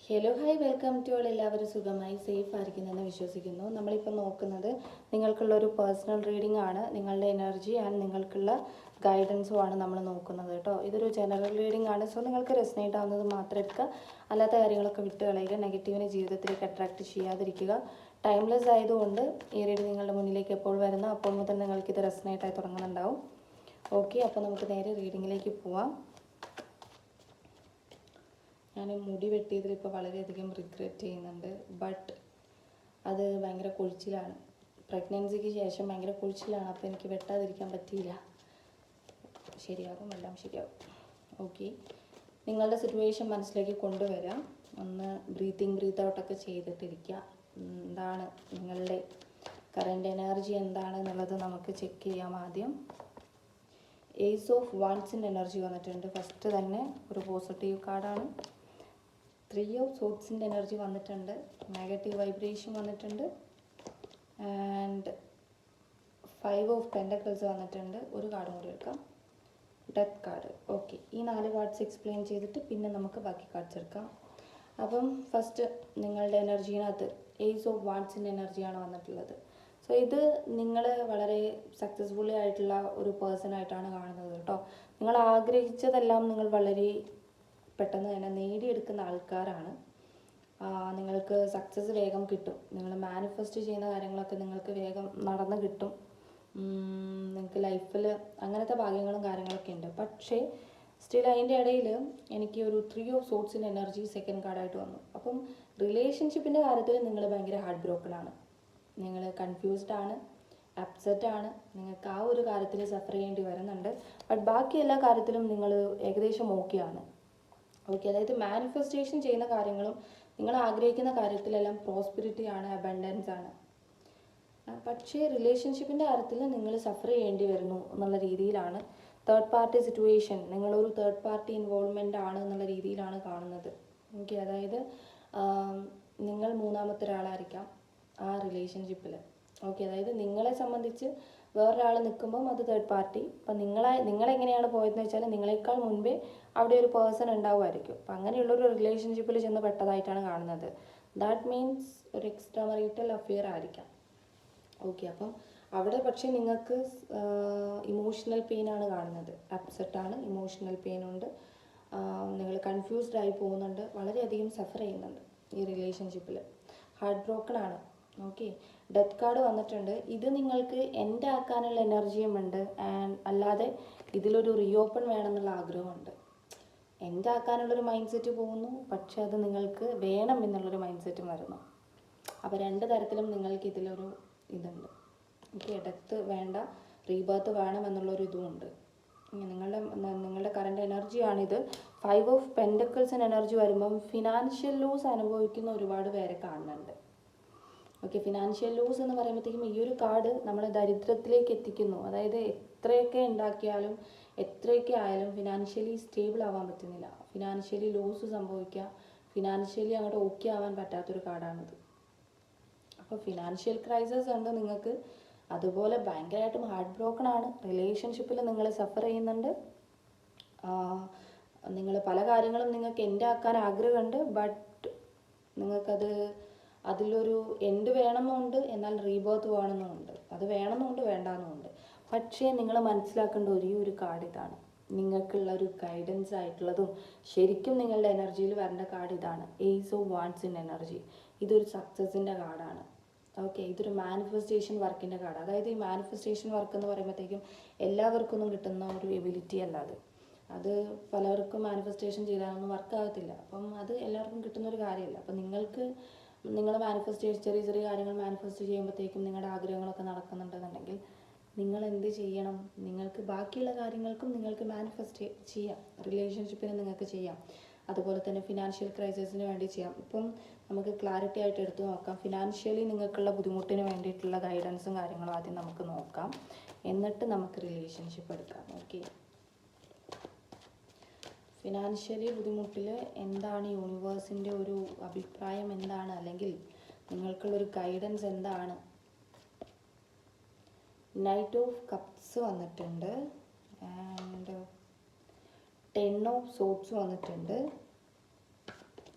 Hello hi welcome to all. എല്ലാവരും സുഖമായി safe ആയിരിക്കുന്നെന്ന് വിശ്വസിക്കുന്നു. നമ്മളിപ്പോൾ നോക്കുന്നത് നിങ്ങൾക്കുള്ള ഒരു പേഴ്സണൽ റീഡിംഗ് ആണ്. നിങ്ങളുടെ എനർജി ആൻഡ് നിങ്ങൾക്കുള്ള ഗൈഡൻസും ആണ് നമ്മൾ നോക്കുന്നത് കേട്ടോ. ഇതൊരു ജനറൽ റീഡിംഗ് ആണ്. സോ നിങ്ങൾക്ക് റെസനേറ്റ് ആവുന്നത് മാത്രം എടുക്കുക, അല്ലാത്ത കാര്യങ്ങളൊക്കെ വിട്ട് കളയുക. നെഗറ്റീവിനെ ജീവിതത്തിലേക്ക് അട്രാക്റ്റ് ചെയ്യാതിരിക്കുക. ടൈംലെസ് ആയതുകൊണ്ട് ഈ റീഡിംഗ് നിങ്ങളുടെ മുന്നിലേക്ക് എപ്പോൾ വരുന്നോ അപ്പോൾ മുതൽ നിങ്ങൾക്കിത് റെസനേറ്റ് ആയി തുടങ്ങുന്നുണ്ടാവും. ഓക്കെ, അപ്പോൾ നമുക്ക് നേരെ റീഡിങ്ങിലേക്ക് പോവാം. ഞാൻ മുടി വെട്ടിയതിൽ ഇപ്പോൾ വളരെയധികം റിഗ്രറ്റ് ചെയ്യുന്നുണ്ട്. ബട്ട് അത് ഭയങ്കര കൊഴിച്ചിലാണ്. പ്രഗ്നൻസിക്ക് ശേഷം ഭയങ്കര കൊഴിച്ചിലാണ്. അപ്പോൾ എനിക്ക് വെട്ടാതിരിക്കാൻ പറ്റിയില്ല. ശരിയാകും, എല്ലാം ശരിയാകും. ഓക്കെ, നിങ്ങളുടെ സിറ്റുവേഷൻ മനസ്സിലേക്ക് കൊണ്ടുവരാം. ഒന്ന് ബ്രീത്ത് ഔട്ടൊക്കെ ചെയ്തിട്ടിരിക്കുക. എന്താണ് നിങ്ങളുടെ കറൻറ്റ് എനർജി എന്താണ് എന്നുള്ളത് നമുക്ക് ചെക്ക് ചെയ്യാം. ആദ്യം ഏസ് ഓഫ് വാൻസിൻ്റെ എനർജി വന്നിട്ടുണ്ട്. ഫസ്റ്റ് തന്നെ ഒരു പോസിറ്റീവ് കാർഡാണ്. 3 ഓഫ് സോട്സിൻ്റെ എനർജി വന്നിട്ടുണ്ട്. നെഗറ്റീവ് വൈബ്രേഷൻ വന്നിട്ടുണ്ട്. ആൻഡ് 5 ഓഫ് പെൻറ്റക്കിൾസ് വന്നിട്ടുണ്ട്. ഒരു കാർഡും കൂടി എടുക്കാം, ഡെത്ത് കാർഡ്. ഓക്കെ, ഈ 4 കാർഡ്സ് എക്സ്പ്ലെയിൻ ചെയ്തിട്ട് പിന്നെ നമുക്ക് ബാക്കി കാർഡ്സ് എടുക്കാം. അപ്പം ഫസ്റ്റ് നിങ്ങളുടെ എനർജീനകത്ത് ഏസ് ഓഫ് വാൻസിൻ്റെ എനർജിയാണ് വന്നിട്ടുള്ളത്. സോ ഇത് നിങ്ങൾ വളരെ സക്സസ്ഫുള്ളി ആയിട്ടുള്ള ഒരു പേഴ്സണായിട്ടാണ് കാണുന്നത് കേട്ടോ. നിങ്ങൾ ആഗ്രഹിച്ചതെല്ലാം നിങ്ങൾ വളരെ പെട്ടെന്ന് തന്നെ നേടിയെടുക്കുന്ന ആൾക്കാരാണ്. നിങ്ങൾക്ക് സക്സസ് വേഗം കിട്ടും. നിങ്ങൾ മാനിഫെസ്റ്റ് ചെയ്യുന്ന കാര്യങ്ങളൊക്കെ നിങ്ങൾക്ക് വേഗം നടന്ന് കിട്ടും. നിങ്ങൾക്ക് ലൈഫിൽ അങ്ങനത്തെ ഭാഗ്യങ്ങളും കാര്യങ്ങളൊക്കെ ഉണ്ട്. പക്ഷേ സ്റ്റിൽ അതിൻ്റെ ഇടയിൽ എനിക്ക് ഒരു 3 ഓഫ് സോട്സിൻ്റെ എനർജി സെക്കൻഡ് കാർഡായിട്ട് വന്നു. അപ്പം റിലേഷൻഷിപ്പിൻ്റെ കാര്യത്തിൽ നിങ്ങൾ ഭയങ്കര ഹാർട്ട് ബ്രോക്കൺ ആണ്. നിങ്ങൾ കൺഫ്യൂസ്ഡ് ആണ്, അപ്സെറ്റ് ആണ്. നിങ്ങൾക്ക് ആ ഒരു കാര്യത്തിൽ സഫർ ചെയ്യേണ്ടി വരുന്നുണ്ട്. ബട്ട് ബാക്കി എല്ലാ കാര്യത്തിലും നിങ്ങൾ ഏകദേശം ഓക്കെയാണ്. ഓക്കെ, അതായത് മാനിഫെസ്റ്റേഷൻ ചെയ്യുന്ന കാര്യങ്ങളും നിങ്ങൾ ആഗ്രഹിക്കുന്ന കാര്യത്തിലെല്ലാം പ്രോസ്പെരിറ്റി ആണ്, അബൻഡൻസ് ആണ്. പക്ഷേ റിലേഷൻഷിപ്പിൻ്റെ കാര്യത്തിൽ നിങ്ങൾ സഫർ ചെയ്യേണ്ടി വരുന്നു എന്നുള്ള രീതിയിലാണ്. തേർഡ് പാർട്ടി സിറ്റുവേഷൻ, നിങ്ങളൊരു തേർഡ് പാർട്ടി ഇൻവോൾവ്മെൻ്റ് ആണ് എന്നുള്ള രീതിയിലാണ് കാണുന്നത്. ഓക്കെ, അതായത് നിങ്ങൾ മൂന്നാമത്തെ ഒരാളായിരിക്കാം ആ റിലേഷൻഷിപ്പിൽ. ഓക്കെ, അതായത് നിങ്ങളെ സംബന്ധിച്ച് വേറൊരാൾ നിൽക്കുമ്പം അത് തേർഡ് പാർട്ടി. അപ്പം നിങ്ങളെങ്ങനെയാണ് പോയതെന്ന് വെച്ചാൽ നിങ്ങളെക്കാൾ മുൻപേ അവിടെ ഒരു പേഴ്സൺ ഉണ്ടാവുമായിരിക്കും. അപ്പം അങ്ങനെയുള്ളൊരു റിലേഷൻഷിപ്പിൽ ചെന്ന് പെട്ടതായിട്ടാണ് കാണുന്നത്. ദാറ്റ് മീൻസ് ഒരു എക്സ്ട്രാ മറിറ്റൽ അഫെയർ ആയിരിക്കാം. ഓക്കെ, അപ്പം അവിടെ പക്ഷേ നിങ്ങൾക്ക് ഇമോഷണൽ പെയിനാണ് കാണുന്നത്. അപ്സെറ്റാണ്, ഇമോഷണൽ പെയിനുണ്ട്, നിങ്ങൾ കൺഫ്യൂസ്ഡ് ആയി പോകുന്നുണ്ട്, വളരെയധികം സഫർ ചെയ്യുന്നുണ്ട് ഈ റിലേഷൻഷിപ്പിൽ. ഹാർട്ട് ബ്രോക്കൺ ആണ്. ഓക്കെ, ഡെത്ത് കാർഡ് വന്നിട്ടുണ്ട്. ഇത് നിങ്ങൾക്ക് എൻഡ് ആക്കാനുള്ള എനർജിയും ഉണ്ട്. ആൻഡ് അല്ലാതെ ഇതിലൊരു റീഓപ്പൺ വേണമെന്നുള്ള ആഗ്രഹമുണ്ട്. എൻഡ് ആക്കാനുള്ളൊരു മൈൻഡ് സെറ്റ് പോകുന്നു, പക്ഷെ അത് നിങ്ങൾക്ക് വേണം എന്നുള്ളൊരു മൈൻഡ് സെറ്റും വരുന്നു. അപ്പോൾ 2 തരത്തിലും നിങ്ങൾക്ക് ഇതിലൊരു ഇതുണ്ട്. ഓക്കെ, ഡെത്ത് വേണ്ട, റീബർത്ത് വേണം എന്നുള്ളൊരു ഇതുമുണ്ട്. നിങ്ങളുടെ കറണ്ട് എനർജിയാണിത്. 5 ഓഫ് പെൻറ്റക്കിൾസിന് എനർജി വരുമ്പം ഫിനാൻഷ്യൽ ലോസ് അനുഭവിക്കുന്ന ഒരുപാട് പേരെ കാണുന്നുണ്ട്. ഓക്കെ, ഫിനാൻഷ്യൽ ലോസ് എന്ന് പറയുമ്പോഴത്തേക്കും ഈ ഒരു കാർഡ് നമ്മളെ ദരിദ്രത്തിലേക്ക് എത്തിക്കുന്നു. അതായത് എത്രയൊക്കെ ഉണ്ടാക്കിയാലും എത്രയൊക്കെ ആയാലും ഫിനാൻഷ്യലി സ്റ്റേബിൾ ആവാൻ പറ്റുന്നില്ല. ഫിനാൻഷ്യലി ലോസ് സംഭവിക്കുക, ഫിനാൻഷ്യലി അങ്ങോട്ട് ഓക്കെ ആവാൻ പറ്റാത്തൊരു കാർഡാണിത്. അപ്പോൾ ഫിനാൻഷ്യൽ ക്രൈസിസ് ഉണ്ട് നിങ്ങൾക്ക്. അതുപോലെ ഭയങ്കരമായിട്ടും ഹാർട്ട് ബ്രോക്കൺ ആണ്. റിലേഷൻഷിപ്പിൽ നിങ്ങൾ സഫർ ചെയ്യുന്നുണ്ട്. നിങ്ങൾ പല കാര്യങ്ങളും നിങ്ങൾക്ക് എൻഡ് ആക്കാൻ ആഗ്രഹമുണ്ട്. ബട്ട് നിങ്ങൾക്കത് അതിലൊരു എൻഡ് വേണമെന്നുണ്ട്, എന്നാൽ റീബർത്ത് വേണമെന്നുമുണ്ട്. അത് വേണമെന്നുണ്ട്, വേണ്ടാന്നുമുണ്ട്. പക്ഷേ നിങ്ങൾ മനസ്സിലാക്കേണ്ട ഒരു കാർഡ് ഇതാണ്. നിങ്ങൾക്കുള്ള ഒരു ഗൈഡൻസ് ആയിട്ടുള്ളതും ശരിക്കും നിങ്ങളുടെ എനർജിയിൽ വരേണ്ട കാർഡ് ഇതാണ്. Ace of wands in energy. ഇതൊരു സക്സസിൻ്റെ കാർഡാണ്. ഓക്കെ, ഇതൊരു മാനിഫെസ്റ്റേഷൻ വർക്കിൻ്റെ കാർഡ്. അതായത് ഈ മാനിഫെസ്റ്റേഷൻ വർക്ക് എന്ന് പറയുമ്പോഴത്തേക്കും എല്ലാവർക്കൊന്നും കിട്ടുന്ന ഒരു എബിലിറ്റി അല്ല അത് പലർക്കും മാനിഫെസ്റ്റേഷൻ ചെയ്താലൊന്നും വർക്കാകത്തില്ല. അപ്പം അത് എല്ലാവർക്കും കിട്ടുന്നൊരു കാര്യമല്ല. അപ്പം നിങ്ങൾ ചെറിയ ചെറിയ കാര്യങ്ങൾ മാനിഫെസ്റ്റ് ചെയ്യുമ്പോഴത്തേക്കും നിങ്ങളുടെ ആഗ്രഹങ്ങളൊക്കെ നടക്കുന്നുണ്ടെന്നുണ്ടെങ്കിൽ നിങ്ങൾ എന്ത് ചെയ്യണം? നിങ്ങൾക്ക് ബാക്കിയുള്ള കാര്യങ്ങൾക്കും നിങ്ങൾക്ക് മാനിഫെസ്റ്റ് ചെയ്യാം. റിലേഷൻഷിപ്പിന് നിങ്ങൾക്ക് ചെയ്യാം. അതുപോലെ തന്നെ ഫിനാൻഷ്യൽ ക്രൈസിസിന് വേണ്ടി ചെയ്യാം. ഇപ്പം നമുക്ക് ക്ലാരിറ്റി ആയിട്ട് എടുത്തു നോക്കാം. ഫിനാൻഷ്യലി നിങ്ങൾക്കുള്ള ബുദ്ധിമുട്ടിന് വേണ്ടിയിട്ടുള്ള ഗൈഡൻസും കാര്യങ്ങളും ആദ്യം നമുക്ക് നോക്കാം. എന്നിട്ട് നമുക്ക് റിലേഷൻഷിപ്പ് എടുക്കാം. ഓക്കെ, ഫിനാൻഷ്യലി ബുദ്ധിമുട്ടിൽ എന്താണ് യൂണിവേഴ്സിൻ്റെ ഒരു അഭിപ്രായം എന്താണ്, അല്ലെങ്കിൽ നിങ്ങൾക്കുള്ളൊരു ഗൈഡൻസ് എന്താണ്? നൈറ്റ് ഓഫ് കപ്സ് വന്നിട്ടുണ്ട്. ആൻഡ് 10 ഓഫ് സോപ്സ് വന്നിട്ടുണ്ട്.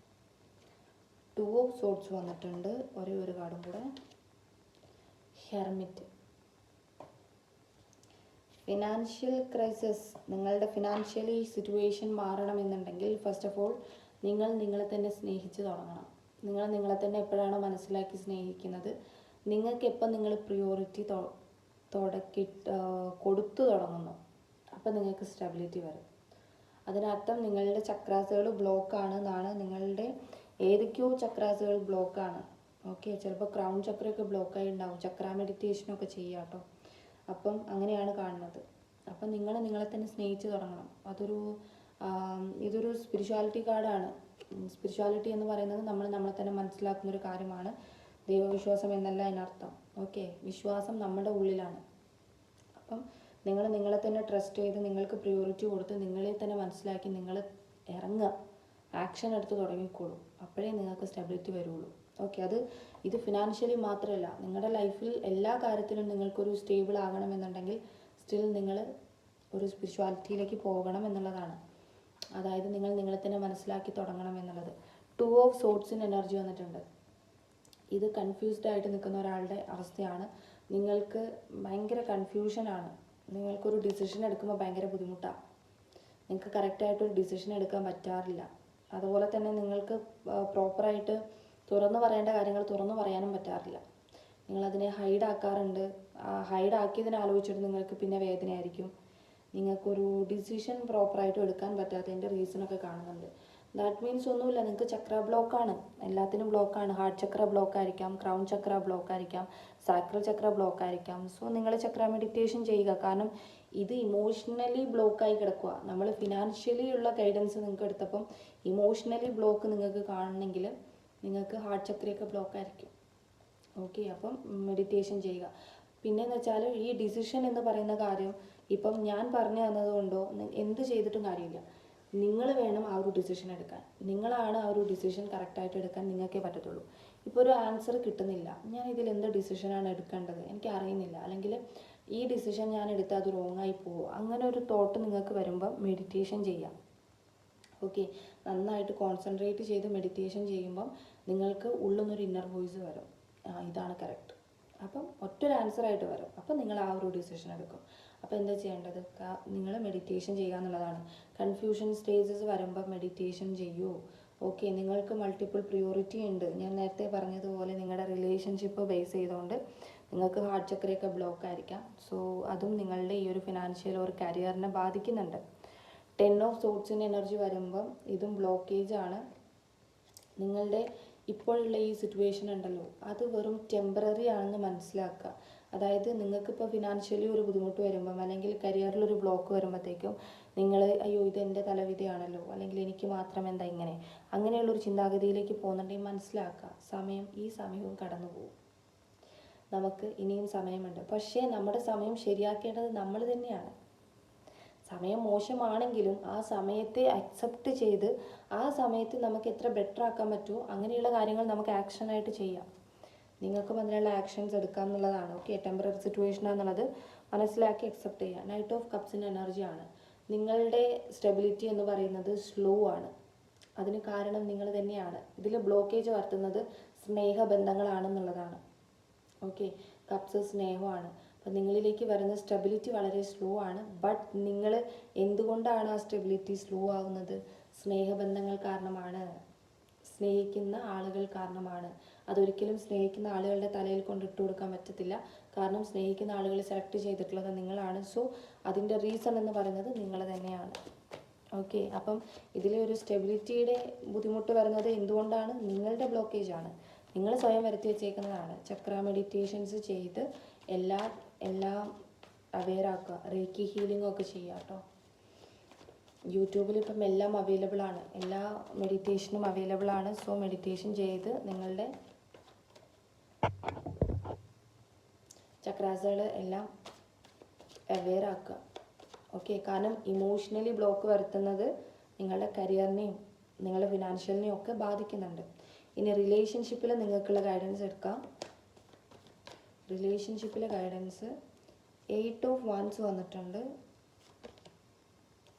ഓഫ് സോർട്സ് വന്നിട്ടുണ്ട്, ഒരേ ഒരു കാർഡും കൂടെ. ഹെർമിറ്റ്. Financial crisis. നിങ്ങളുടെ ഫിനാൻഷ്യലി സിറ്റുവേഷൻ മാറണമെന്നുണ്ടെങ്കിൽ ഫസ്റ്റ് ഓഫ് ഓൾ നിങ്ങളെ തന്നെ സ്നേഹിച്ച് തുടങ്ങണം. നിങ്ങളെ തന്നെ എപ്പോഴാണോ മനസ്സിലാക്കി സ്നേഹിക്കുന്നത്, നിങ്ങൾക്ക് എപ്പം നിങ്ങൾ പ്രിയോറിറ്റി കൊടുത്തു തുടങ്ങുന്നു, അപ്പം നിങ്ങൾക്ക് സ്റ്റെബിലിറ്റി വരും. അതിനർത്ഥം നിങ്ങളുടെ ചക്രാസുകൾ ബ്ലോക്കാണ് എന്നാണ്. നിങ്ങളുടെ ഏതൊക്കെയോ ചക്രാസുകൾ ബ്ലോക്കാണ്. ഓക്കെ, ചിലപ്പോൾ ക്രൗൺ ചക്രയൊക്കെ ബ്ലോക്കായി ഉണ്ടാവും. ചക്ര മെഡിറ്റേഷനൊക്കെ ചെയ്യാം കേട്ടോ. അപ്പം അങ്ങനെയാണ് കാണുന്നത്. അപ്പം നിങ്ങളെ തന്നെ സ്നേഹിച്ച് തുടങ്ങണം. ഇതൊരു സ്പിരിച്വാലിറ്റി കാർഡാണ്. സ്പിരിച്വാലിറ്റി എന്ന് പറയുന്നത് നമ്മളെ തന്നെ മനസ്സിലാക്കുന്നൊരു കാര്യമാണ്. ദൈവവിശ്വാസം എന്നല്ല അതിനർത്ഥം. ഓക്കെ, വിശ്വാസം നമ്മുടെ ഉള്ളിലാണ്. അപ്പം നിങ്ങളെ തന്നെ ട്രസ്റ്റ് ചെയ്ത് നിങ്ങൾക്ക് പ്രിയോറിറ്റി കൊടുത്ത് നിങ്ങളെ തന്നെ മനസ്സിലാക്കി നിങ്ങൾ ഇറങ്ങുക, ആക്ഷൻ എടുത്ത് തുടങ്ങിക്കോളൂ. അപ്പോഴേ നിങ്ങൾക്ക് സ്റ്റെബിലിറ്റി വരുള്ളൂ. ഓക്കെ, ഇത് ഫിനാൻഷ്യലി മാത്രമല്ല, നിങ്ങളുടെ ലൈഫിൽ എല്ലാ കാര്യത്തിലും നിങ്ങൾക്കൊരു സ്റ്റേബിൾ ആകണമെന്നുണ്ടെങ്കിൽ സ്റ്റിൽ നിങ്ങൾ ഒരു സ്പിരിച്വാലിറ്റിയിലേക്ക് പോകണം എന്നുള്ളതാണ്. അതായത് നിങ്ങളെ തന്നെ മനസ്സിലാക്കി തുടങ്ങണം എന്നുള്ളത്. 2 ഓഫ് സോർട്സിന് എനർജി വന്നിട്ടുണ്ട്. ഇത് കൺഫ്യൂസ്ഡ് ആയിട്ട് നിൽക്കുന്ന ഒരാളുടെ അവസ്ഥയാണ്. നിങ്ങൾക്ക് ഭയങ്കര കൺഫ്യൂഷനാണ്. നിങ്ങൾക്കൊരു ഡിസിഷൻ എടുക്കുമ്പോൾ ഭയങ്കര ബുദ്ധിമുട്ടാണ്. നിങ്ങൾക്ക് കറക്റ്റായിട്ടൊരു ഡിസിഷൻ എടുക്കാൻ പറ്റാറില്ല. അതുപോലെ തന്നെ നിങ്ങൾക്ക് പ്രോപ്പറായിട്ട് തുറന്നു പറയേണ്ട കാര്യങ്ങൾ തുറന്നു പറയാനും പറ്റാറില്ല. നിങ്ങളതിനെ ഹൈഡാക്കാറുണ്ട്. ഹൈഡാക്കിയതിനെ ആലോചിച്ചിട്ട് നിങ്ങൾക്ക് പിന്നെ വേദനയായിരിക്കും. നിങ്ങൾക്കൊരു ഡിസിഷൻ പ്രോപ്പറായിട്ട് എടുക്കാൻ പറ്റാത്തതിൻ്റെ റീസണൊക്കെ കാണുന്നുണ്ട്. ദാറ്റ് മീൻസ് ഒന്നുമില്ല, നിങ്ങൾക്ക് ചക്ര ബ്ലോക്കാണ്. എല്ലാത്തിനും ബ്ലോക്കാണ്. ഹാർട്ട് ചക്ര ബ്ലോക്ക് ആയിരിക്കാം, ക്രൗൺ ചക്ര ബ്ലോക്ക് ആയിരിക്കാം, സാക്രൽ ചക്ര ബ്ലോക്ക് ആയിരിക്കാം. സോ നിങ്ങൾ ചക്ര മെഡിറ്റേഷൻ ചെയ്യുക. കാരണം ഇത് ഇമോഷണലി ബ്ലോക്കായി കിടക്കുക. നമ്മൾ ഫിനാൻഷ്യലി ഉള്ള ഗൈഡൻസ് നിങ്ങൾക്ക് എടുത്തപ്പം ഇമോഷണലി ബ്ലോക്ക് നിങ്ങൾക്ക് കാണണമെങ്കിൽ നിങ്ങൾക്ക് ഹാർട്ട് ചക്രയൊക്കെ ബ്ലോക്ക് ആയിരിക്കും. ഓക്കെ, അപ്പം മെഡിറ്റേഷൻ ചെയ്യുക. പിന്നെയെന്ന് വെച്ചാൽ ഈ ഡിസിഷൻ എന്ന് പറയുന്ന കാര്യം ഇപ്പം ഞാൻ പറഞ്ഞു തന്നതുകൊണ്ടോ എന്ത് ചെയ്തിട്ടും കാര്യമില്ല. നിങ്ങൾ വേണം ആ ഒരു ഡിസിഷൻ എടുക്കാൻ. നിങ്ങളാണ് ആ ഒരു ഡിസിഷൻ കറക്റ്റായിട്ട് എടുക്കാൻ നിങ്ങൾക്കേ പറ്റത്തുള്ളൂ. ഇപ്പോൾ ഒരു ആൻസർ കിട്ടുന്നില്ല, ഞാൻ ഇതിൽ എന്ത് ഡിസിഷനാണ് എടുക്കേണ്ടത് എനിക്ക് അറിയുന്നില്ല, അല്ലെങ്കിൽ ഈ ഡിസിഷൻ ഞാൻ എടുത്താൽ അത് റോങ്ങായി പോകുമോ, അങ്ങനെ ഒരു തോട്ട് നിങ്ങൾക്ക് വരുമ്പോൾ മെഡിറ്റേഷൻ ചെയ്യാം. ഓക്കെ, നന്നായിട്ട് കോൺസെൻട്രേറ്റ് ചെയ്ത് മെഡിറ്റേഷൻ ചെയ്യുമ്പം നിങ്ങൾക്ക് ഉള്ളിൽ നിന്നൊരു ഇന്നർ വോയിസ് വരും, ഇതാണ് കറക്റ്റ്. അപ്പം ഒറ്റൊരു ആൻസറായിട്ട് വരും. അപ്പം നിങ്ങൾ ആ ഒരു ഡിസിഷൻ എടുക്കും. അപ്പോൾ എന്താ ചെയ്യേണ്ടത്? നിങ്ങൾ മെഡിറ്റേഷൻ ചെയ്യുക എന്നുള്ളതാണ്. കൺഫ്യൂഷൻ സ്റ്റേജസ് വരുമ്പോൾ മെഡിറ്റേഷൻ ചെയ്യൂ. ഓക്കെ, നിങ്ങൾക്ക് മൾട്ടിപ്പിൾ പ്രിയോറിറ്റി ഉണ്ട്. ഞാൻ നേരത്തെ പറഞ്ഞതുപോലെ നിങ്ങളുടെ റിലേഷൻഷിപ്പ് ബേസ് ചെയ്തുകൊണ്ട് നിങ്ങൾക്ക് ഹാർട്ട് ചക്രയൊക്കെ ബ്ലോക്ക് ആയിരിക്കാം. സോ അതും നിങ്ങളുടെ ഈ ഒരു ഫിനാൻഷ്യൽ ഒരു കരിയറിനെ ബാധിക്കുന്നുണ്ട്. 10 ഓഫ് സോർട്സിൻ്റെ എനർജി വരുമ്പം ഇതും ബ്ലോക്കേജ് ആണ്. നിങ്ങളുടെ ഇപ്പോഴുള്ള ഈ സിറ്റുവേഷൻ ഉണ്ടല്ലോ, അത് വെറും ടെമ്പററി ആണെന്ന് മനസ്സിലാക്കുക. അതായത് നിങ്ങൾക്കിപ്പോൾ ഫിനാൻഷ്യലി ഒരു ബുദ്ധിമുട്ട് വരുമ്പം അല്ലെങ്കിൽ കരിയറിലൊരു ബ്ലോക്ക് വരുമ്പോഴത്തേക്കും നിങ്ങൾ അയ്യോ ഇതെൻ്റെ തലവിധിയാണല്ലോ, അല്ലെങ്കിൽ എനിക്ക് മാത്രം എന്താ ഇങ്ങനെ, അങ്ങനെയുള്ളൊരു ചിന്താഗതിയിലേക്ക് പോകുന്നുണ്ടെങ്കിൽ മനസ്സിലാക്കുക, ഈ സമയവും കടന്നു പോകും. നമുക്ക് ഇനിയും സമയമുണ്ട്. പക്ഷേ നമ്മുടെ സമയം ശരിയാക്കേണ്ടത് നമ്മൾ തന്നെയാണ്. സമയം മോശമാണെങ്കിലും ആ സമയത്തെ അക്സെപ്റ്റ് ചെയ്ത് ആ സമയത്ത് നമുക്ക് എത്ര ബെറ്റർ ആക്കാൻ പറ്റുമോ അങ്ങനെയുള്ള കാര്യങ്ങൾ നമുക്ക് ആക്ഷനായിട്ട് ചെയ്യാം. നിങ്ങൾക്കും അതിനുള്ള ആക്ഷൻസ് എടുക്കാം എന്നുള്ളതാണ്. ഓക്കെ, ടെമ്പററി സിറ്റുവേഷൻ എന്നുള്ളത് മനസ്സിലാക്കി അക്സെപ്റ്റ് ചെയ്യുക. നൈറ്റ് ഓഫ് കപ്സിൻ്റെ എനർജിയാണ്. നിങ്ങളുടെ സ്റ്റെബിലിറ്റി എന്ന് പറയുന്നത് സ്ലോ ആണ്. അതിന് കാരണം നിങ്ങൾ തന്നെയാണ്. ഇതിൽ ബ്ലോക്കേജ് വരുത്തുന്നത് സ്നേഹബന്ധങ്ങളാണെന്നുള്ളതാണ്. ഓക്കെ, കപ്സ് സ്നേഹമാണ്. അപ്പം നിങ്ങളിലേക്ക് വരുന്ന സ്റ്റെബിലിറ്റി വളരെ സ്ലോ ആണ്. ബട്ട് നിങ്ങൾ എന്തുകൊണ്ടാണ് ആ സ്റ്റെബിലിറ്റി സ്ലോ ആവുന്നത്? സ്നേഹബന്ധങ്ങൾ കാരണമാണ്, സ്നേഹിക്കുന്ന ആളുകൾ കാരണമാണ്. അതൊരിക്കലും സ്നേഹിക്കുന്ന ആളുകളുടെ തലയിൽ കൊണ്ടിട്ട് കൊടുക്കാൻ പറ്റത്തില്ല. കാരണം സ്നേഹിക്കുന്ന ആളുകളെ സെലക്ട് ചെയ്തിട്ടുള്ളത് നിങ്ങളാണ്. സോ അതിൻ്റെ റീസൺ എന്ന് പറയുന്നത് നിങ്ങൾ തന്നെയാണ്. ഓക്കെ, അപ്പം ഇതിലെ ഒരു സ്റ്റെബിലിറ്റിയുടെ ബുദ്ധിമുട്ട് വരുന്നത് എന്തുകൊണ്ടാണ്? നിങ്ങളുടെ ബ്ലോക്കേജ് ആണ്, നിങ്ങൾ സ്വയം വരുത്തി വെച്ചേക്കുന്നതാണ്. ചക്ര മെഡിറ്റേഷൻസ് ചെയ്ത് എല്ലാം അവെയർ ആക്കുക. റേക്കി ഹീലിംഗ് ഒക്കെ ചെയ്യുക കേട്ടോ. യൂട്യൂബിൽ ഇപ്പം എല്ലാം അവൈലബിൾ ആണ്, എല്ലാ മെഡിറ്റേഷനും അവൈലബിൾ ആണ്. സോ മെഡിറ്റേഷൻ ചെയ്ത് നിങ്ങളുടെ ചക്രാസുകൾ എല്ലാം അവെയർ ആക്കുക. ഓക്കെ, കാരണം ഇമോഷണലി ബ്ലോക്ക് വരുത്തുന്നത് നിങ്ങളുടെ കരിയറിനെയും നിങ്ങളുടെ ഫിനാൻഷ്യലിനെയും ഒക്കെ ബാധിക്കുന്നുണ്ട്. ഇനി റിലേഷൻഷിപ്പിൽ നിങ്ങൾക്കുള്ള ഗൈഡൻസ് എടുക്കാം. റിലേഷൻഷിപ്പിലെ ഗൈഡൻസ് 8 ഓഫ് വാൻസ് വന്നിട്ടുണ്ട്,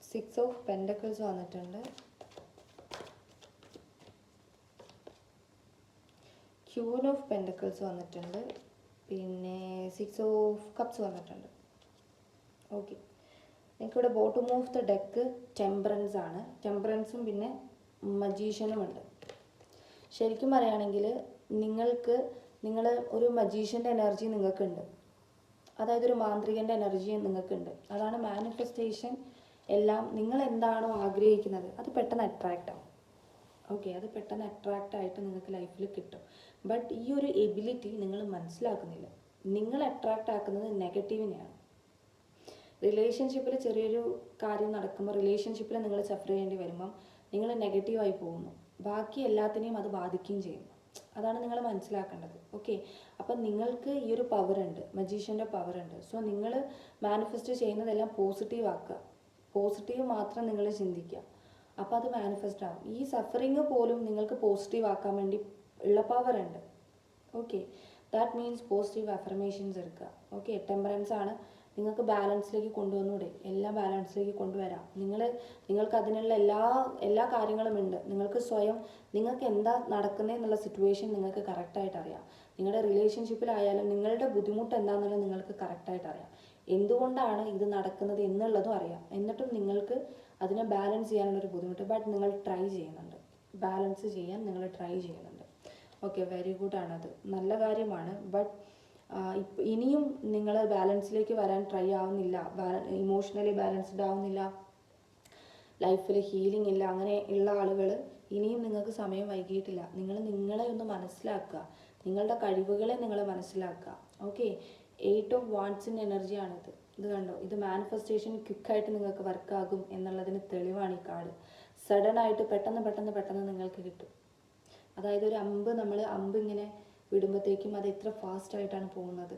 6 ഓഫ് പെൻഡക്കിൾസ് വന്നിട്ടുണ്ട്, ക്യൂൻ ഓഫ് പെൻഡക്കിൾസ് വന്നിട്ടുണ്ട്, പിന്നെ 6 ഓഫ് കപ്സ് വന്നിട്ടുണ്ട്. ഓക്കെ, എനിക്കിവിടെ bottom of the deck temperance ആണ്. ടെമ്പറൻസും പിന്നെ മജീഷ്യനും ഉണ്ട്. ശരിക്കും പറയുകയാണെങ്കിൽ നിങ്ങൾ ഒരു മജീഷ്യൻ്റെ എനർജി നിങ്ങൾക്കുണ്ട്, അതായത് ഒരു മാന്ത്രികൻ്റെ എനർജി നിങ്ങൾക്കുണ്ട്. അതാണ് മാനിഫെസ്റ്റേഷൻ. എല്ലാം നിങ്ങൾ എന്താണോ ആഗ്രഹിക്കുന്നത് അത് പെട്ടെന്ന് അട്രാക്റ്റ് ആവും. ഓക്കെ, അത് പെട്ടെന്ന് അട്രാക്റ്റ് ആയിട്ട് നിങ്ങൾക്ക് ലൈഫിൽ കിട്ടും. ബട്ട് ഈ ഒരു എബിലിറ്റി നിങ്ങൾ മനസ്സിലാക്കുന്നില്ല. നിങ്ങൾ അട്രാക്റ്റ് ആക്കുന്നത് നെഗറ്റീവിനെയാണ്. റിലേഷൻഷിപ്പിൽ ചെറിയൊരു കാര്യം നടക്കുമ്പോൾ, റിലേഷൻഷിപ്പിൽ നിങ്ങൾ സഫർ ചെയ്യേണ്ടി വരുമ്പം നിങ്ങൾ നെഗറ്റീവായി പോകുന്നു. ബാക്കി എല്ലാത്തിനെയും അത് ബാധിക്കുകയും ചെയ്യുന്നു. അതാണ് നിങ്ങൾ മനസ്സിലാക്കേണ്ടത്. ഓക്കെ, അപ്പം നിങ്ങൾക്ക് ഈ ഒരു പവറുണ്ട്, മജീഷ്യൻ്റെ പവറുണ്ട്. സോ നിങ്ങൾ മാനിഫെസ്റ്റ് ചെയ്യുന്നതെല്ലാം പോസിറ്റീവ് ആക്കുക, പോസിറ്റീവ് മാത്രം നിങ്ങൾ ചിന്തിക്കുക. അപ്പോൾ അത് മാനിഫെസ്റ്റ് ആവും. ഈ സഫറിങ് പോലും നിങ്ങൾക്ക് പോസിറ്റീവ് ആക്കാൻ വേണ്ടി ഉള്ള പവറുണ്ട്. Okay, that means positive affirmations എടുക്കുക. ഓക്കെ, ടെമ്പറൻസ് ആണ്. നിങ്ങൾക്ക് ബാലൻസിലേക്ക് കൊണ്ടുവന്നൂടെ? എല്ലാം ബാലൻസിലേക്ക് കൊണ്ടുവരാം. നിങ്ങൾക്ക് അതിനുള്ള എല്ലാ കാര്യങ്ങളും ഉണ്ട്. നിങ്ങൾക്ക് സ്വയം നിങ്ങൾക്ക് എന്താ നടക്കുന്നത് എന്നുള്ള സിറ്റുവേഷൻ നിങ്ങൾക്ക് കറക്റ്റായിട്ട് അറിയാം. നിങ്ങളുടെ റിലേഷൻഷിപ്പിലായാലും നിങ്ങളുടെ ബുദ്ധിമുട്ട് എന്താണെന്നുള്ളത് നിങ്ങൾക്ക് കറക്റ്റായിട്ട് അറിയാം. എന്തുകൊണ്ടാണ് ഇത് നടക്കുന്നത് എന്നുള്ളതും അറിയാം. എന്നിട്ടും നിങ്ങൾക്ക് അതിനെ ബാലൻസ് ചെയ്യാനുള്ളൊരു ബുദ്ധിമുട്ട്. ബട്ട് നിങ്ങൾ ട്രൈ ചെയ്യുന്നുണ്ട്, ബാലൻസ് ചെയ്യാൻ നിങ്ങൾ ട്രൈ ചെയ്യുന്നുണ്ട്. ഓക്കെ, വെരി ഗുഡ് ആണത്, നല്ല കാര്യമാണ്. ബട്ട് ഇനിയും നിങ്ങൾ ബാലൻസിലേക്ക് വരാൻ ട്രൈ ആവുന്നില്ല, ഇമോഷണലി ബാലൻസ്ഡ് ആവുന്നില്ല, ലൈഫിൽ ഹീലിംഗ് ഇല്ല, അങ്ങനെ ഉള്ള ആളുകൾ ഇനിയും നിങ്ങൾക്ക് സമയം വൈകിയിട്ടില്ല. നിങ്ങളെ ഒന്ന് മനസ്സിലാക്കുക, നിങ്ങളുടെ കഴിവുകളെ നിങ്ങൾ മനസ്സിലാക്കുക. ഓക്കെ, 8 ഓഫ് വാണ്ട്സിൻ്റെ എനർജിയാണിത്. ഇത് കണ്ടോ, ഇത് മാനിഫെസ്റ്റേഷൻ ക്വിക്കായിട്ട് നിങ്ങൾക്ക് വർക്കാകും എന്നുള്ളതിന് തെളിവാണ് ഈ കാർഡ്. സഡനായിട്ട് പെട്ടെന്ന് നിങ്ങൾക്ക് കിട്ടും. അതായത് ഒരു അമ്പ് ഇങ്ങനെ വിടുമ്പോഴത്തേക്കും അത് എത്ര ഫാസ്റ്റായിട്ടാണ് പോകുന്നത്.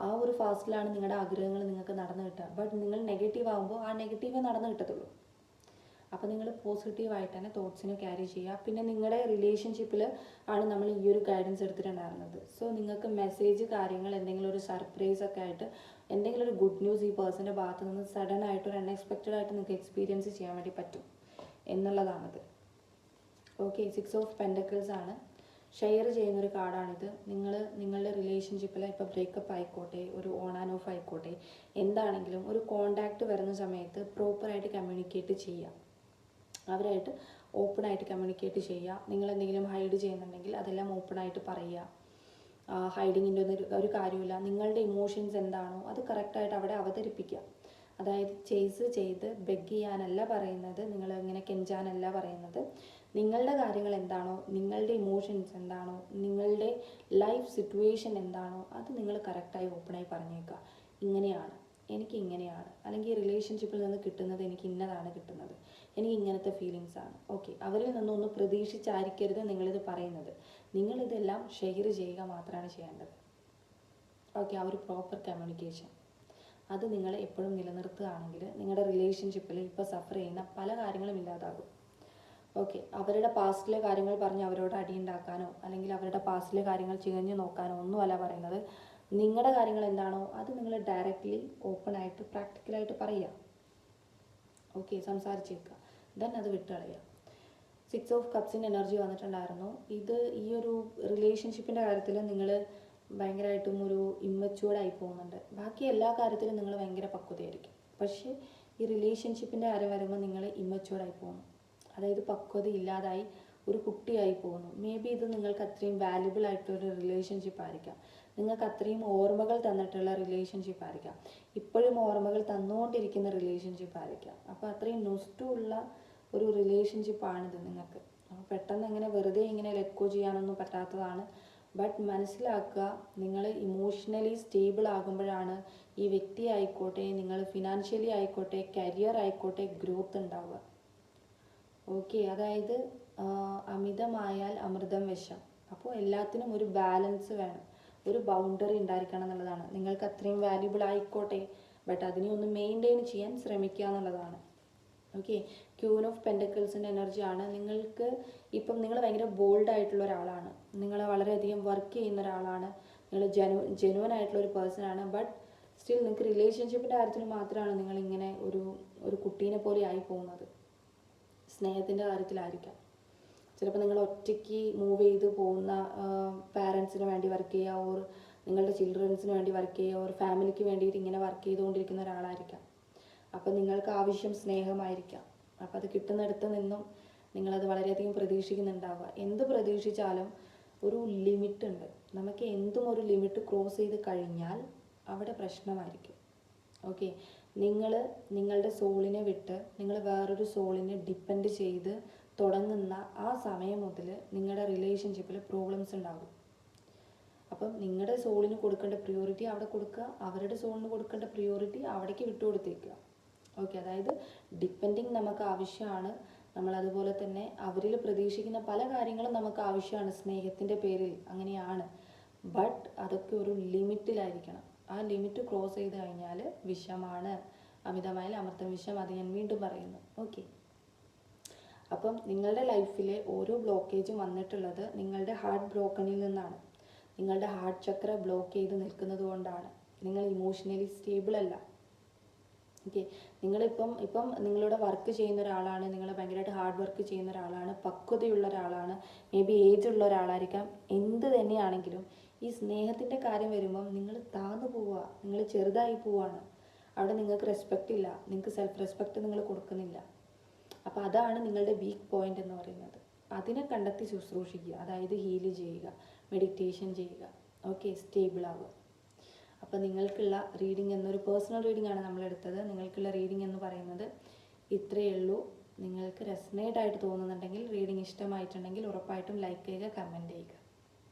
ആ ഒരു ഫാസ്റ്റിലാണ് നിങ്ങളുടെ ആഗ്രഹങ്ങൾ നിങ്ങൾക്ക് നടന്നു കിട്ടുക. ബട്ട് നിങ്ങൾ നെഗറ്റീവ് ആകുമ്പോൾ ആ നെഗറ്റീവേ നടന്നു കിട്ടത്തുള്ളൂ. അപ്പോൾ നിങ്ങൾ പോസിറ്റീവായിട്ട് തന്നെ തോട്ട്സിനെ ക്യാരി ചെയ്യുക. പിന്നെ നിങ്ങളുടെ റിലേഷൻഷിപ്പിൽ ആണ് നമ്മൾ ഈ ഒരു ഗൈഡൻസ് എടുത്തിട്ടുണ്ടായിരുന്നത്. സോ നിങ്ങൾക്ക് മെസ്സേജ് കാര്യങ്ങൾ എന്തെങ്കിലും ഒരു സർപ്രൈസ് ഒക്കെ ആയിട്ട് എന്തെങ്കിലും ഒരു ഗുഡ് ന്യൂസ് ഈ പേഴ്സൻ്റെ ഭാഗത്ത് നിന്ന് സഡൻ ആയിട്ട് ഒരു അൺഎക്സ്പെക്റ്റഡ് ആയിട്ട് നിങ്ങൾക്ക് എക്സ്പീരിയൻസ് ചെയ്യാൻ വേണ്ടി പറ്റും എന്നുള്ളതാണത്. ഓക്കെ, 6 ഓഫ് പെൻഡക്കിൾസ് ആണ്. ഷെയർ ചെയ്യുന്നൊരു കാർഡാണിത്. നിങ്ങളുടെ റിലേഷൻഷിപ്പിൽ ഇപ്പോൾ ബ്രേക്കപ്പ് ആയിക്കോട്ടെ, ഒരു ഓൺ ആൻഡ് ഓഫ് ആയിക്കോട്ടെ, എന്താണെങ്കിലും ഒരു കോണ്ടാക്റ്റ് വരുന്ന സമയത്ത് പ്രോപ്പറായിട്ട് കമ്മ്യൂണിക്കേറ്റ് ചെയ്യുക, അവരായിട്ട് ഓപ്പണായിട്ട് കമ്മ്യൂണിക്കേറ്റ് ചെയ്യുക. നിങ്ങളെന്തെങ്കിലും ഹൈഡ് ചെയ്യുന്നുണ്ടെങ്കിൽ അതെല്ലാം ഓപ്പണായിട്ട് പറയുക. ഹൈഡിങ്ങിൻ്റെ ഒരു കാര്യമില്ല. നിങ്ങളുടെ ഇമോഷൻസ് എന്താണോ അത് കറക്റ്റായിട്ട് അവിടെ അവതരിപ്പിക്കുക. അതായത് ചേസ് ചെയ്ത് ബെഗ് ചെയ്യാനല്ല പറയുന്നത്, നിങ്ങൾ ഇങ്ങനെ കെഞ്ചാനല്ല പറയുന്നത്. നിങ്ങളുടെ കാര്യങ്ങൾ എന്താണോ, നിങ്ങളുടെ ഇമോഷൻസ് എന്താണോ, നിങ്ങളുടെ ലൈഫ് സിറ്റുവേഷൻ എന്താണോ അത് നിങ്ങൾ കറക്റ്റായി ഓപ്പണായി പറഞ്ഞേക്കുക. ഇങ്ങനെയാണ്, എനിക്ക് ഇങ്ങനെയാണ്, അല്ലെങ്കിൽ റിലേഷൻഷിപ്പിൽ നിന്ന് കിട്ടുന്നത് എനിക്ക് ഇന്നതാണ് കിട്ടുന്നത്, എനിക്ക് ഇങ്ങനത്തെ ഫീലിങ്സ് ആണ്. ഓക്കെ, അവരിൽ നിന്നൊന്നും പ്രതീക്ഷിച്ചായിരിക്കരുത് നിങ്ങളിത് പറയുന്നത്. നിങ്ങളിതെല്ലാം ഷെയർ ചെയ്യുക മാത്രമാണ് ചെയ്യേണ്ടത്. ഓക്കെ, ആ ഒരു പ്രോപ്പർ കമ്മ്യൂണിക്കേഷൻ അത് നിങ്ങൾ എപ്പോഴും നിലനിർത്തുകയാണെങ്കിൽ നിങ്ങളുടെ റിലേഷൻഷിപ്പിൽ ഇപ്പോൾ സഫർ ചെയ്യുന്ന പല കാര്യങ്ങളും ഇല്ലാതാകും. ഓക്കെ, അവരുടെ പാസ്റ്റിലെ കാര്യങ്ങൾ പറഞ്ഞ് അവരോട് അടിയുണ്ടാക്കാനോ അല്ലെങ്കിൽ അവരുടെ പാസ്റ്റിലെ കാര്യങ്ങൾ ചികഞ്ഞു നോക്കാനോ ഒന്നുമല്ല പറയുന്നത്. നിങ്ങളുടെ കാര്യങ്ങൾ എന്താണോ അത് നിങ്ങൾ ഡയറക്റ്റ്ലി ഓപ്പണായിട്ട് പ്രാക്ടിക്കലായിട്ട് പറയുക. ഓക്കെ, സംസാരിച്ചേക്കുക, ദെൻ അത് വിട്ടുകളയുക. 6 ഓഫ് കപ്സിൻ്റെ എനർജി വന്നിട്ടുണ്ടായിരുന്നു. ഇത് ഈ ഒരു റിലേഷൻഷിപ്പിൻ്റെ കാര്യത്തിൽ നിങ്ങൾ ഭയങ്കരമായിട്ടും ഒരു ഇമ്മച്യൂർഡായി പോകുന്നുണ്ട്. ബാക്കി എല്ലാ കാര്യത്തിലും നിങ്ങൾ ഭയങ്കര പക്വതയായിരിക്കും. പക്ഷേ ഈ റിലേഷൻഷിപ്പിൻ്റെ കാര്യം വരുമ്പോൾ നിങ്ങൾ ഇമ്മച്യൂർഡായി പോകുന്നു. അതായത് പക്വത ഇല്ലാതായി ഒരു കുട്ടിയായി പോകുന്നു. മേ ബി ഇത് നിങ്ങൾക്ക് അത്രയും വാല്യുബിൾ ആയിട്ടൊരു റിലേഷൻഷിപ്പ് ആയിരിക്കാം, നിങ്ങൾക്ക് അത്രയും ഓർമ്മകൾ തന്നിട്ടുള്ള റിലേഷൻഷിപ്പ് ആയിരിക്കാം, ഇപ്പോഴും ഓർമ്മകൾ തന്നുകൊണ്ടിരിക്കുന്ന റിലേഷൻഷിപ്പ് ആയിരിക്കാം. അപ്പോൾ അത്രയും നൊസ്റ്റുള്ള ഒരു റിലേഷൻഷിപ്പാണിത് നിങ്ങൾക്ക്. അപ്പോൾ പെട്ടെന്ന് എങ്ങനെ വെറുതെ ഇങ്ങനെ ലെറ്റ് ഗോ ചെയ്യാനൊന്നും പറ്റാത്തതാണ്. ബട്ട് മനസ്സിലാക്കുക, നിങ്ങൾ ഇമോഷണലി സ്റ്റേബിൾ ആകുമ്പോഴാണ് ഈ വ്യക്തി ആയിക്കോട്ടെ, നിങ്ങൾ ഫിനാൻഷ്യലി ആയിക്കോട്ടെ, കരിയർ ആയിക്കോട്ടെ ഗ്രോത്ത് ഉണ്ടാവുക. ഓക്കെ, അതായത് അമിതമായാൽ അമൃതം വിഷം. അപ്പോൾ എല്ലാത്തിനും ഒരു ബാലൻസ് വേണം, ഒരു ബൗണ്ടറി ഉണ്ടായിരിക്കണം എന്നുള്ളതാണ്. നിങ്ങൾക്ക് അത്രയും വാല്യുബിൾ ആയിക്കോട്ടെ, ബട്ട് അതിനെ ഒന്ന് മെയിൻറ്റെയിൻ ചെയ്യാൻ ശ്രമിക്കുക എന്നുള്ളതാണ്. ഓക്കെ, ക്യൂൻ ഓഫ് പെൻഡക്കിൾസിൻ്റെ എനർജിയാണ്. നിങ്ങൾക്ക് ഇപ്പം നിങ്ങൾ ഭയങ്കര ബോൾഡ് ആയിട്ടുള്ള ഒരാളാണ്, നിങ്ങൾ വളരെയധികം വർക്ക് ചെയ്യുന്ന ഒരാളാണ്, നിങ്ങൾ ജെനുവൻ ആയിട്ടുള്ള ഒരു പേഴ്സൺ ആണ്. ബട്ട് സ്റ്റിൽ നിങ്ങൾക്ക് റിലേഷൻഷിപ്പിൻ്റെ കാര്യത്തിൽ മാത്രമാണ് നിങ്ങളിങ്ങനെ ഒരു കുട്ടീനെ പോലെ ആയി പോകുന്നത്. സ്നേഹത്തിൻ്റെ കാര്യത്തിലായിരിക്കാം, ചിലപ്പോൾ നിങ്ങൾ ഒറ്റയ്ക്ക് മൂവ് ചെയ്ത് പോകുന്ന പാരൻസിന് വേണ്ടി വർക്ക് ചെയ്യുക, ഓർ നിങ്ങളുടെ ചിൽഡ്രൻസിന് വേണ്ടി വർക്ക് ചെയ്യുക, ഓർ ഫാമിലിക്ക് വേണ്ടിയിട്ട് ഇങ്ങനെ വർക്ക് ചെയ്തുകൊണ്ടിരിക്കുന്ന ഒരാളായിരിക്കാം. അപ്പോൾ നിങ്ങൾക്ക് ആവശ്യം സ്നേഹമായിരിക്കാം. അപ്പോൾ അത് കിട്ടുന്നിടത്ത് നിന്നും നിങ്ങളത് വളരെയധികം പ്രതീക്ഷിക്കുന്നുണ്ടാവുക. എന്ത് പ്രതീക്ഷിച്ചാലും ഒരു ലിമിറ്റ് ഉണ്ട്. നമുക്ക് എന്തും ഒരു ലിമിറ്റ് ക്രോസ് ചെയ്ത് കഴിഞ്ഞാൽ അവിടെ പ്രശ്നമായിരിക്കും. ഓക്കെ, നിങ്ങളുടെ സോളിനെ വിട്ട് നിങ്ങൾ വേറൊരു സോളിനെ ഡിപ്പെൻഡ് ചെയ്ത് തുടങ്ങുന്ന ആ സമയം മുതൽ നിങ്ങളുടെ റിലേഷൻഷിപ്പിൽ പ്രോബ്ലംസ് ഉണ്ടാകും. അപ്പം നിങ്ങളുടെ സോളിന് കൊടുക്കേണ്ട പ്രിയോറിറ്റി അവിടെ കൊടുക്കുക, അവരുടെ സോളിന് കൊടുക്കേണ്ട പ്രിയോറിറ്റി അവിടേക്ക് വിട്ടുകൊടുത്തേക്കുക. ഓക്കെ, അതായത് ഡിപ്പെൻഡിങ് നമുക്ക് ആവശ്യമാണ്. നമ്മളതുപോലെ തന്നെ അവരിൽ പ്രതീക്ഷിക്കുന്ന പല കാര്യങ്ങളും നമുക്ക് ആവശ്യമാണ് സ്നേഹത്തിൻ്റെ പേരിൽ, അങ്ങനെയാണ്. ബട്ട് അതൊക്കെ ഒരു ലിമിറ്റിലായിരിക്കണം. ആ ലിമിറ്റ് ക്രോസ് ചെയ്ത് കഴിഞ്ഞാൽ വിഷമാണ്. അമിതമായാൽ അമൃതം വിഷം, അത് ഞാൻ വീണ്ടും പറയുന്നു. ഓക്കെ, അപ്പം നിങ്ങളുടെ ലൈഫിലെ ഓരോ ബ്ലോക്കേജും വന്നിട്ടുള്ളത് നിങ്ങളുടെ ഹാർട്ട് ബ്രോക്കണിൽ നിന്നാണ്. നിങ്ങളുടെ ഹാർട്ട് ചക്ര ബ്ലോക്ക് ചെയ്ത് നിൽക്കുന്നത് കൊണ്ടാണ്. നിങ്ങൾ ഇമോഷണലി സ്റ്റേബിൾ അല്ല. ഓക്കെ, നിങ്ങളിപ്പം നിങ്ങളുടെ വർക്ക് ചെയ്യുന്ന ഒരാളാണ്, നിങ്ങൾ ഭയങ്കരമായിട്ട് ഹാർഡ് വർക്ക് ചെയ്യുന്ന ഒരാളാണ്, പക്വതയുള്ള ഒരാളാണ്, മേ ബി ഏജ് ഉള്ള ഒരാളായിരിക്കാം. എന്ത് തന്നെയാണെങ്കിലും ഈ സ്നേഹത്തിൻ്റെ കാര്യം വരുമ്പം നിങ്ങൾ താന്നു പോവുക, നിങ്ങൾ ചെറുതായി പോവുകയാണ്. അവിടെ നിങ്ങൾക്ക് റെസ്പെക്റ്റ് ഇല്ല, നിങ്ങൾക്ക് സെൽഫ് റെസ്പെക്റ്റ് നിങ്ങൾ കൊടുക്കുന്നില്ല. അപ്പോൾ അതാണ് നിങ്ങളുടെ വീക്ക് പോയിന്റ് എന്ന് പറയുന്നത്. അതിനെ കണ്ടെത്തി ശുശ്രൂഷിക്കുക, അതായത് ഹീല് ചെയ്യുക, മെഡിറ്റേഷൻ ചെയ്യുക. ഓക്കെ, സ്റ്റേബിൾ ആവുക. അപ്പോൾ നിങ്ങൾക്കുള്ള റീഡിംഗ് എന്നൊരു പേഴ്സണൽ റീഡിംഗ് ആണ് നമ്മളെടുത്തത്. നിങ്ങൾക്കുള്ള റീഡിംഗ് എന്ന് പറയുന്നത് ഇത്രയേ ഉള്ളൂ. നിങ്ങൾക്ക് റെസനേറ്റ് ആയിട്ട് തോന്നുന്നുണ്ടെങ്കിൽ, റീഡിംഗ് ഇഷ്ടമായിട്ടുണ്ടെങ്കിൽ ഉറപ്പായിട്ടും ലൈക്ക് ചെയ്യുക, കമൻറ്റ് ചെയ്യുക.